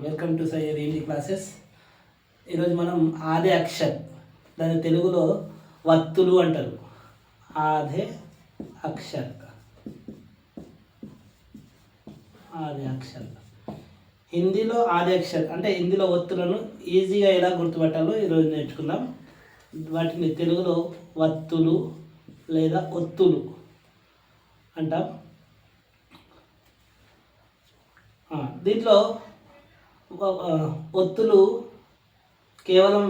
Welcome to Syed Hindi classes. ఈరోజు మనం ఆదే అక్షర్, దాని తెలుగులో వత్తులు అంటారు. ఆదే అక్షర్, ఆదే అక్షర్. హిందీలో ఆదే అక్షర్ అంటే హిందీలో ఒత్తులను ఈజీగా ఎలా గుర్తుపట్టాలో ఈరోజు నేర్చుకుందాం. వాటిని తెలుగులో వత్తులు లేదా ఒత్తులు అంటాం. దీంట్లో ఒత్తులు కేవలం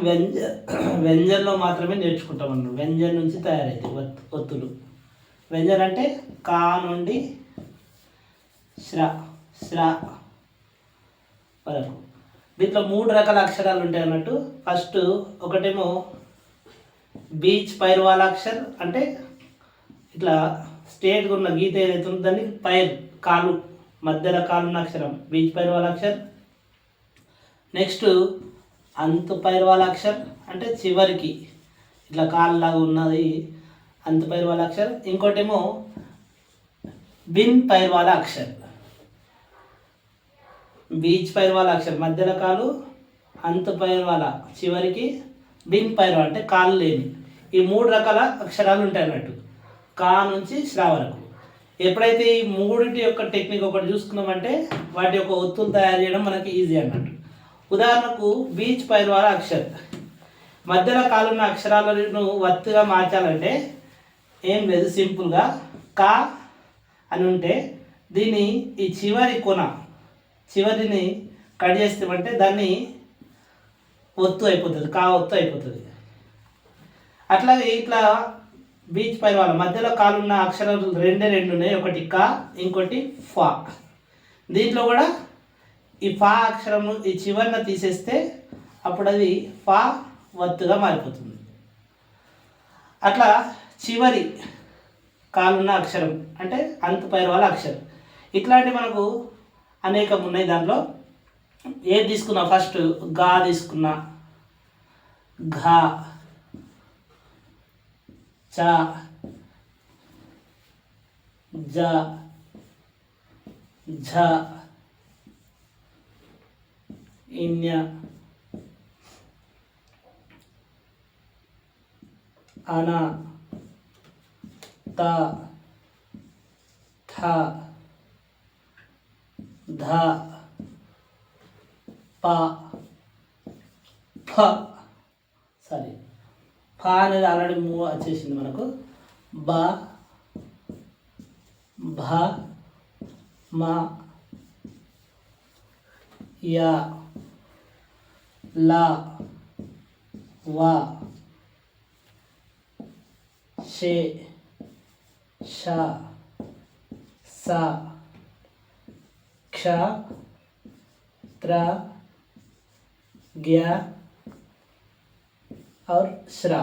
వ్యంజన్లో మాత్రమే నేర్చుకుంటాం అన్నమాట. వ్యంజన్ నుంచి తయారైతాయి ఒత్తులు. వ్యంజన్ అంటే కా నుండి శ్ర వరకు. దీంట్లో 3 రకాల అక్షరాలు ఉంటాయి అన్నట్టు. ఫస్ట్ ఒకటేమో బీచ్ పైర్వాల అక్షర్, అంటే ఇట్లా స్ట్రేట్గా ఉన్న గీత ఏదైతే ఉందో దాన్ని పైర్, కాలు మధ్యలో కాలున్న అక్షరం బీచ్ పైర్వాల అక్షర్. నెక్స్ట్ అంతు పైర్వాల అక్షర్, అంటే చివరికి ఇట్లా కాలులాగా ఉన్నది అంతు పైర్వాల అక్షర్. ఇంకోటేమో బిన్ పైర్వాల అక్షర్. బీచ్ పైర్వాల అక్షర్ మధ్యలో కాలు, అంతు పైర్వాల చివరికి, బిన్ పైర్వాల అంటే కాలు లేని. ఈ 3 రకాల అక్షరాలు ఉంటాయి అన్నట్టు, కా నుంచి శ్రా వరకు. ఎప్పుడైతే ఈ 3 యొక్క టెక్నిక్ ఒకటి చూసుకున్నామంటే వాటి యొక్క ఒత్తులు తయారు చేయడం మనకి ఈజీ అన్నట్టు. ఉదాహరణకు బీచ్ పైర్వాల అక్షర్, మధ్యలో కాలున్న అక్షరాలను వత్తుగా మార్చాలంటే ఏం లేదు, సింపుల్గా కా అని ఉంటే దీన్ని ఈ చివరిని కట్ చేస్తామంటే దాన్ని ఒత్తు అయిపోతుంది, కా ఒత్తు అయిపోతుంది. అట్లాగే ఇట్లా బీచ్ పైర్వాల మధ్యలో కాలున్న అక్షరాలు 2 ఉన్నాయి, ఒకటి కా ఇంకోటి ఫా. దీంట్లో కూడా ఈ ఫా అక్షరము ఈ చివరిన తీసేస్తే అప్పుడు అది ఫా వత్తుగా మారిపోతుంది. అట్లా చివరి కాలున్న అక్షరం అంటే అంతు పైర్వాల అక్షరం. ఇట్లాంటి మనకు అనేకం ఉన్నాయి. దాంట్లో ఏది తీసుకున్నా, ఫస్ట్ గా తీసుకున్నా, ఘా, చ, జ, ఝ, ఇన్య, అన, త, థ, ధ, ప, ఫ. సారీ, ఫ అనేది ఆల్రెడీ మూవ్ వచ్చేసింది మనకు. బ, భ, మ, య, ల, వ, షే, ష, స, క్ష, త్ర, గ్య और శ్ర.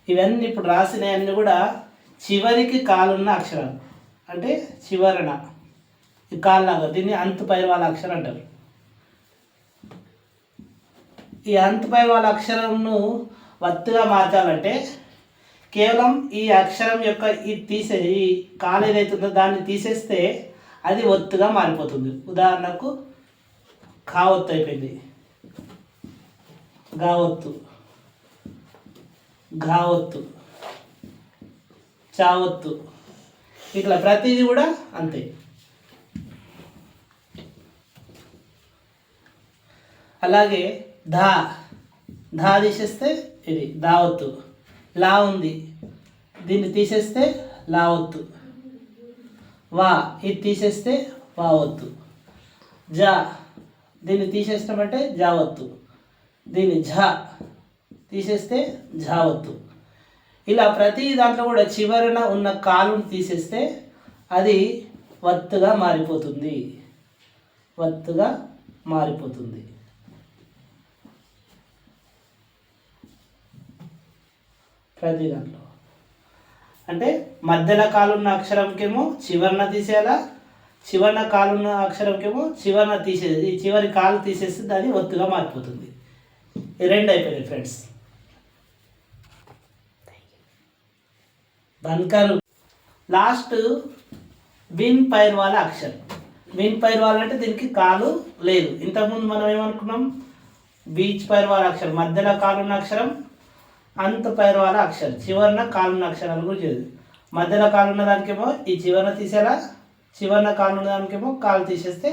ఇవన్నీ ఇప్పుడు రాసినవన్నీ కూడా చివరికి కాలున్న అక్షరాలు, అంటే చివరన ఈ కాళ్ళలాగా. దీన్ని అంతు పైర్వాల అక్షరం అంటారు. ఈ అంతు పైర్వాల అక్షరంను వత్తుగా మార్చాలంటే కేవలం ఈ అక్షరం యొక్క ఈ కాలు ఏదైతుందో దాన్ని తీసేస్తే అది ఒత్తుగా మారిపోతుంది. ఉదాహరణకు కా ఒత్తు అయిపోయింది, గా ఒత్తు, ఘా ఒత్తు, చా ఒత్తు. ఇట్లా ప్రతిదీ కూడా అంతే. అలాగే ధా తీసేస్తే ఇది దా ఒత్తు. లా ఉంది, దీన్ని తీసేస్తే లా ఒత్తు. వా ఇది తీసేస్తే వా ఒత్తు. జా దీన్ని తీసేస్తామంటే జా ఒత్తు. దీన్ని ఝ తీసేస్తే ఝా ఒత్తు. ఇలా ప్రతి దాంట్లో కూడా చివరన ఉన్న కాలుని తీసేస్తే అది వత్తుగా మారిపోతుంది, వత్తుగా మారిపోతుంది. ప్రతి దాంట్లో అంటే మధ్యలో కాలున్న అక్షరంకేమో చివరన తీసేయాలా, చివరన కాలున్న అక్షరంకేమో చివరన తీసేది, ఈ చివరి కాలు తీసేస్తే దాన్ని ఒత్తుగా మారిపోతుంది. ఈ 2 అయిపోయినాయి ఫ్రెండ్స్. बनकर लास्ट बिन पैर वाला अक्षर విన్ పైర్వాల్ అంటే దీనికి కాలు లేదు. ఇంతకుముందు మనం ఏమనుకున్నాం, బీచ్ పైర్వాల అక్షరం మధ్యలో కాలున్న అక్షరం, అంత పైర్వాల అక్షరం చివరన కాలున్న అక్షరాలు కూడా చేయదు. మధ్యలో కాలున్న దానికేమో ఈ చివరన తీసేలా, చివరన కాలున్న దానికేమో కాలు తీసేస్తే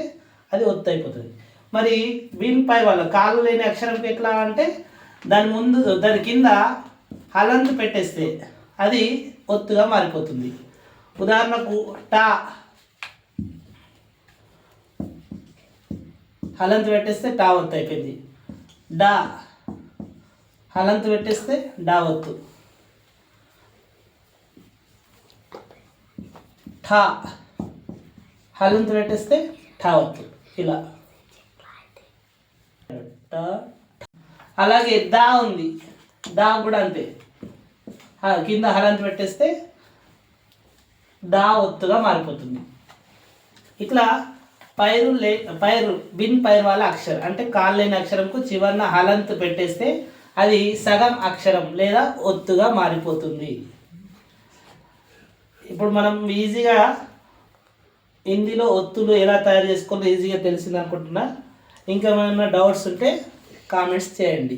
అది ఒత్తు అయిపోతుంది. మరి విన్ పైర్వాల కాలు లేని అక్షరంకి ఎట్లా అంటే దాని ముందు దాని కింద హలంత్ పెట్టేస్తే అది ఒత్తుగా మారిపోతుంది. ఉదాహరణకు టా హలంత్ పెట్టేస్తే టా ఒత్తు అయిపోయింది. డా హలంత్ పెట్టేస్తే డా ఒత్తు. ఠా హలంత్ పెట్టేస్తే ఠా ఒత్తు. ఇలా అలాగే దా ఉంది, దా కూడా అంతే, కింద హలంత్ పెట్టేస్తే దా ఒత్తుగా మారిపోతుంది. ఇట్లా పైరు బిన్ పైర్వాల అక్షరం అంటే కాలు లేని అక్షరంకు చివరన హలంత్ పెట్టేస్తే అది సగం అక్షరం లేదా ఒత్తుగా మారిపోతుంది. ఇప్పుడు మనం ఈజీగా హిందీలో ఒత్తులు ఎలా తయారు చేసుకోవాలో ఈజీగా తెలిసింది అనుకుంటున్నా. ఇంకా ఏమైనా డౌట్స్ ఉంటే కామెంట్స్ చేయండి.